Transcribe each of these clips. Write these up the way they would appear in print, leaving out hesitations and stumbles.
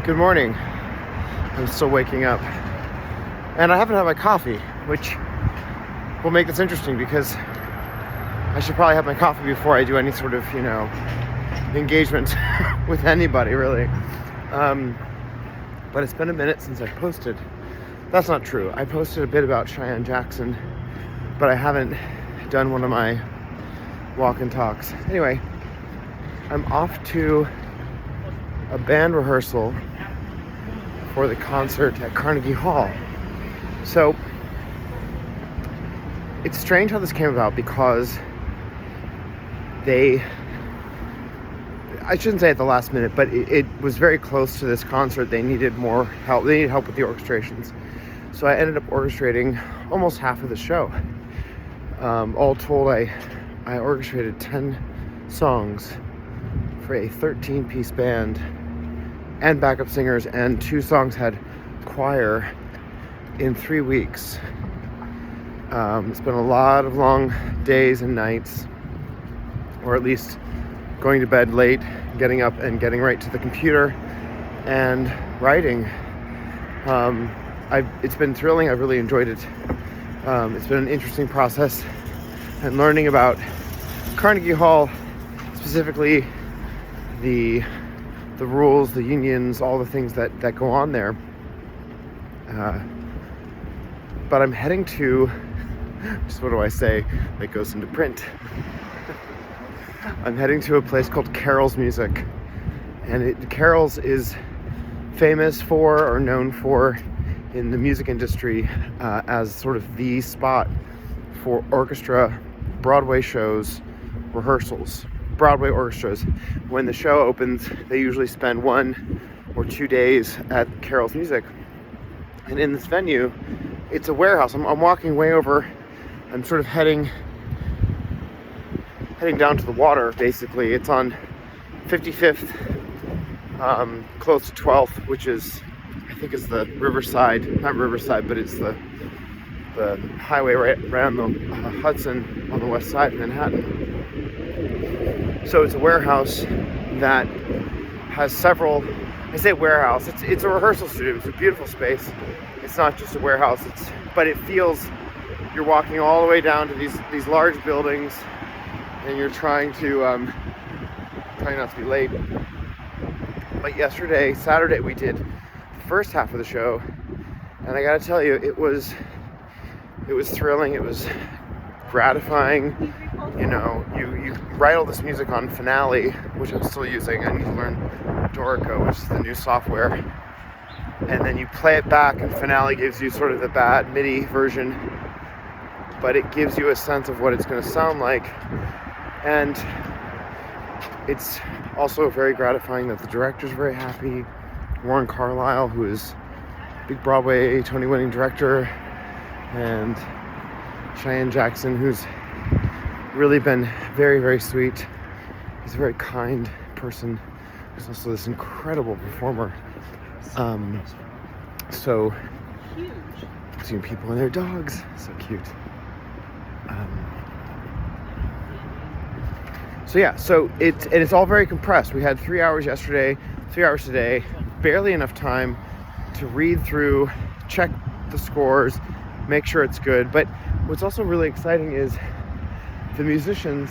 Good morning. I'm still waking up. And I haven't had my coffee, which will make this interesting because I should probably have my coffee before I do any sort of, engagement with anybody, really. But it's been a minute since I posted. That's not true. I posted a bit about Cheyenne Jackson, but I haven't done one of my walk and talks. Anyway, I'm off to a band rehearsal for the concert at Carnegie Hall. So it's strange how this came about because I shouldn't say at the last minute, but it was very close to this concert. They needed more help. They needed help with the orchestrations. So I ended up orchestrating almost half of the show. All told, I orchestrated 10 songs for a 13-piece band and backup singers, and 2 songs had choir in 3 weeks. It's been a lot of long days and nights, or at least going to bed late, getting up and getting right to the computer and writing. It's been thrilling. I've really enjoyed it. It's been an interesting process, and learning about Carnegie Hall, specifically the rules, the unions, all the things that go on there. But I'm heading to, just what do I say, that goes into print. I'm heading to a place called Carol's Music, and Carol's is famous for, or known for, in the music industry as sort of the spot for orchestra, Broadway shows, rehearsals. Broadway orchestras, when the show opens, they usually spend 1 or 2 days at Carol's Music. And in this venue, it's a warehouse. I'm walking way over. I'm sort of heading down to the water, basically. It's on 55th, close to 12th, which is, I think is the Riverside, not Riverside, but it's the highway right around the Hudson on the west side of Manhattan. So it's a warehouse that has several, I say warehouse, it's a rehearsal studio. It's a beautiful space. It's not just a warehouse, but it feels, you're walking all the way down to these large buildings, and you're trying not to be late. But Saturday, we did the first half of the show, and I gotta tell you, it was thrilling. It was gratifying. You write all this music on Finale, which I'm still using. I need to learn Dorico, which is the new software. And then you play it back, and Finale gives you sort of the bad MIDI version, but it gives you a sense of what it's going to sound like. And it's also very gratifying that the director's very happy. Warren Carlyle, who is a big Broadway Tony-winning director, and Cheyenne Jackson, who's really been very, very sweet. He's a very kind person. He's also this incredible performer. So seeing people and their dogs, so cute. So it's all very compressed. We had 3 hours yesterday, 3 hours today, barely enough time to read through, check the scores, make sure it's good. But what's also really exciting is the musicians.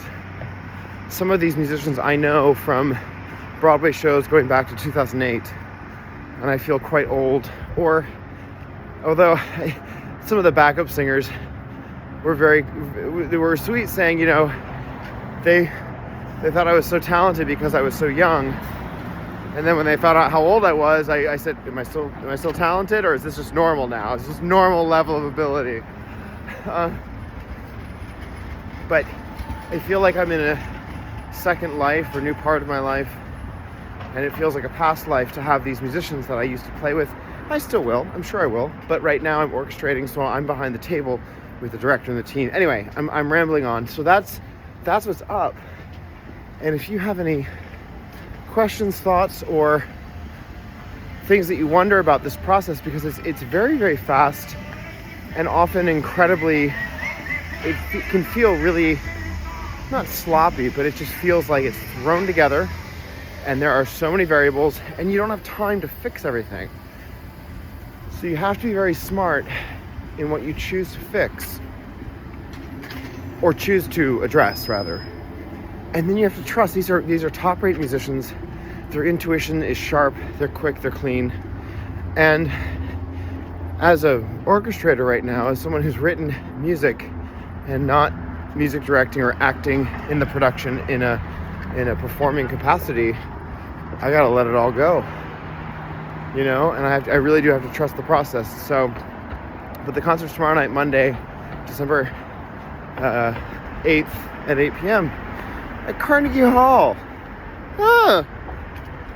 Some of these musicians I know from Broadway shows going back to 2008, and I feel quite old. Although some of the backup singers they were sweet, saying, they thought I was so talented because I was so young. And then when they found out how old I was, I said, am I still talented, or is this just normal now? Is this normal level of ability? But I feel like I'm in a second life or new part of my life, and it feels like a past life to have these musicians that I used to play with. I still will, I'm sure I will, but right now I'm orchestrating, so I'm behind the table with the director and the team. Anyway, I'm rambling on. So that's what's up. And if you have any questions, thoughts, or things that you wonder about this process, because it's very, very fast and often incredibly, it can feel really, not sloppy, but it just feels like it's thrown together and there are so many variables, and you don't have time to fix everything. So you have to be very smart in what you choose to fix, or choose to address rather. And then you have to trust these are top-rate musicians. Their intuition is sharp, they're quick, they're clean. And as a orchestrator right now, as someone who's written music and not music directing or acting in the production in a performing capacity, I gotta let it all go, you know. And I really do have to trust the process. So, but the concert's tomorrow night, Monday, December 8th at 8 p.m. at Carnegie Hall.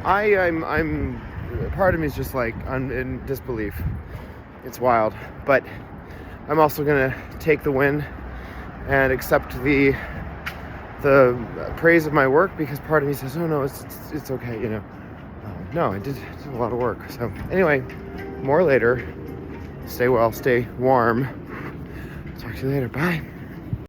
I'm part of me is just like, I'm in disbelief. It's wild, but I'm also gonna take the win and accept the praise of my work, because part of me says, oh no, it's okay, you know. No, I did a lot of work. So anyway, more later. Stay well, stay warm. Talk to you later. Bye.